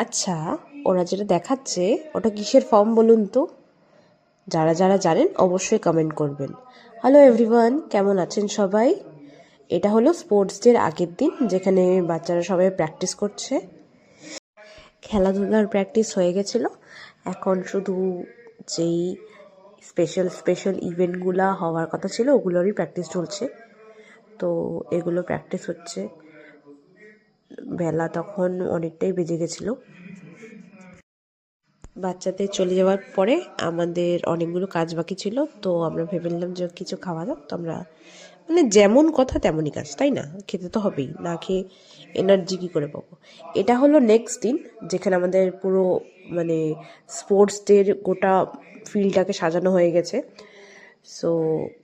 আচ্ছা, ওরা যেটা দেখাচ্ছে ওটা কিসের ফর্ম বলুন তো? যারা যারা জানেন অবশ্যই কমেন্ট করবেন। হ্যালো এভরিওয়ান, কেমন আছেন সবাই? এটা হলো স্পোর্টস ডের আগের দিন, যেখানে বাচ্চারা সবাই প্র্যাকটিস করছে। খেলাধুলার প্র্যাকটিস হয়ে গেছিলো, এখন শুধু যেই স্পেশাল স্পেশাল ইভেন্টগুলো হওয়ার কথা ছিল ওগুলোরই প্র্যাকটিস চলছে। তো এগুলো প্র্যাকটিস হচ্ছে। বেলা তখন অনেকটাই বেজে গেছিলো। বাচ্চাদের চলে যাওয়ার পরে আমাদের অনেকগুলো কাজ বাকি ছিল, তো আমরা ভেবে নিলাম যে কিছু খাওয়া যাক। তো আমরা মানে যেমন কথা তেমনই কাজ, তাই না? খেতে তো হবেই, না খেয়ে এনার্জি কী করে পাবো। এটা হলো নেক্সট দিন, যেখানে আমাদের পুরো মানে স্পোর্টস ডের গোটা ফিল্ডটাকে সাজানো হয়ে গেছে। সো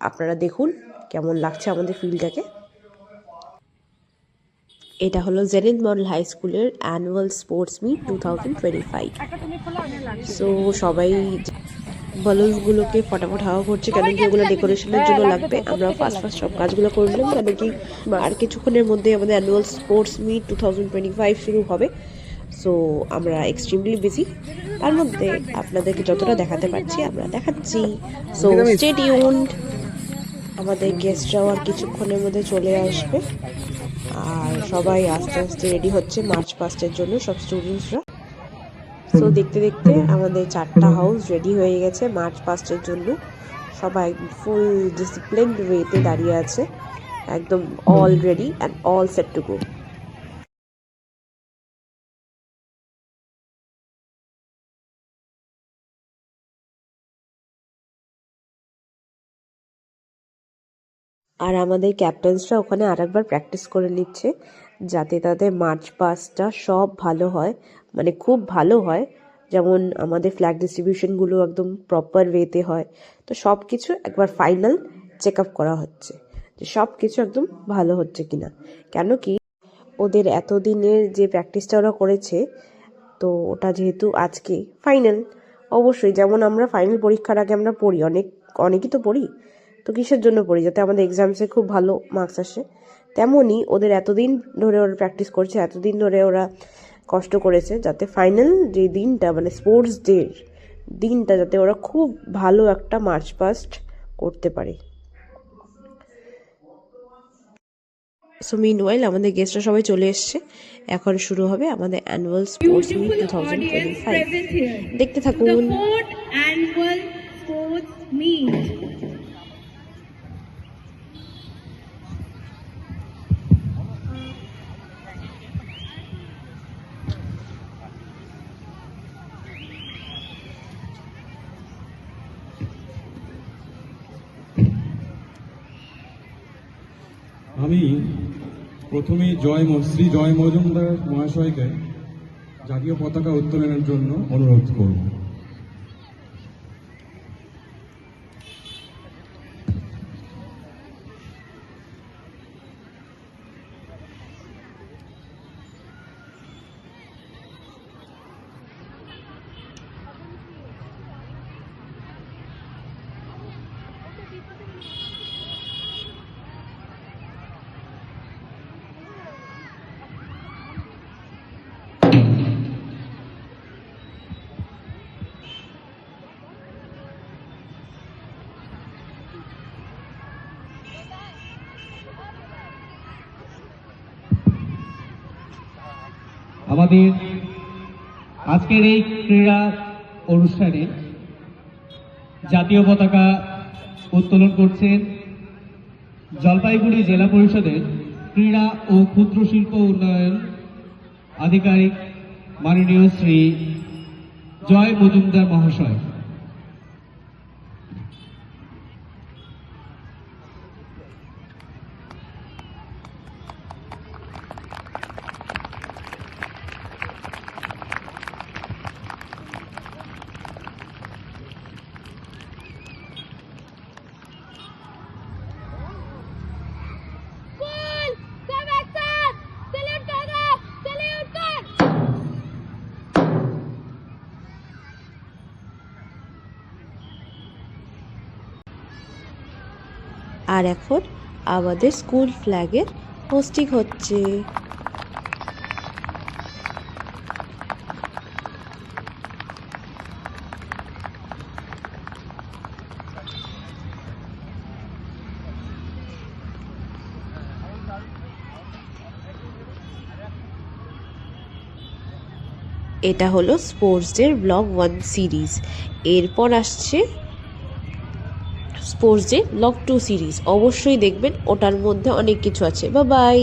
আপনারা দেখুন কেমন লাগছে আমাদের ফিল্ডটাকে। এটা হলো জেনিথ মডেল হাই স্কুলের অ্যানুয়াল স্পোর্টস মিট 2025। সো সবাই বালুনসগুলোকে ফটাফট হাওয়া করছে, কেন কি ওগুলো ডেকোরেশনের জন্য লাগবে। আমরা ফার্স্ট সব কাজগুলো করলাম, কেন কি আর কিছুক্ষণের মধ্যে আমাদের অ্যানুয়াল স্পোর্টস মিট 2025 শুরু হবে। সো আমরা এক্সট্রিমলি বিজি, তার মধ্যে আপনাদেরকে যতটা দেখাতে পারছি আমরা দেখাচ্ছি। So stay tuned. আমাদের গেস্টরাও আর কিছুক্ষণের মধ্যে চলে আসবে, আর সবাই আস্তে আস্তে রেডি হচ্ছে মার্চ পাস্টের জন্য, সব স্টুডেন্টসরা। সো দেখতে দেখতে আমাদের 4টা হাউস রেডি হয়ে গেছে মার্চ পাস্টের জন্য। সবাই ফুল ডিসিপ্লিন ওয়েতে দাঁড়িয়ে আছে, একদম all ready and all set to go. আর আমাদের ক্যাপ্টেন্সরা ওখানে আরেকবার প্র্যাকটিস করে নিচ্ছে, যাতে তাদের মার্চ পাস্টটা সব ভালো হয়, মানে খুব ভালো হয়। যেমন আমাদের ফ্ল্যাগ ডিস্ট্রিবিউশনগুলো একদম প্রপার ওয়েতে হয়। তো সব কিছু একবার ফাইনাল চেক আপ করা হচ্ছে যে সব কিছু একদম ভালো হচ্ছে কিনা। কেন কি ওদের এতদিনের যে প্র্যাকটিসটা ওরা করেছে, তো ওটা যেহেতু আজকে ফাইনাল, অবশ্যই যেমন আমরা ফাইনাল পরীক্ষার আগে আমরা পড়ি, অনেকই তো পড়ি। তো কিসের জন্য পড়ি? যাতে আমাদের এক্সামসে খুব ভালো মার্কস আসে। তেমনই ওদের এতদিন ধরে ওরা প্র্যাকটিস করছে, এতদিন ধরে ওরা কষ্ট করেছে, যাতে ফাইনাল যে দিনটা মানে স্পোর্টস ডের দিনটা যাতে ওরা খুব ভালো একটা মার্চ পাস্ট করতে পারে। সো মিনওয়াইল আমাদের গেস্টরা সবাই চলে এসছে, এখন শুরু হবে আমাদের অ্যানুয়াল স্পোর্টস মিট 2025। দেখতে থাকুন। আমি প্রথমে শ্রী জয় মজুমদার মহাশয়কে জাতীয় পতাকা উত্তোলনের জন্য অনুরোধ করব। আমাদের আজকের এই ক্রীড়া অনুষ্ঠানে জাতীয় পতাকা উত্তোলন করছেন জলপাইগুড়ি জেলা পরিষদের ক্রীড়া ও ক্ষুদ্র শিল্প উন্নয়ন আধিকারিক মাননীয় শ্রী জয় মজুমদার মহাশয়। আর এখন আমাদের স্কুল ফ্ল্যাগের হোস্টিং হচ্ছে। এটা হলো স্পোর্টস ডের ব্লগ 1 সিরিজ। এরপর আসছে স্পোর্টস ডে ব্লগ 2 সিরিজ, অবশ্যই দেখবেন, ওটার মধ্যে অনেক কিছু আছে। Bye bye.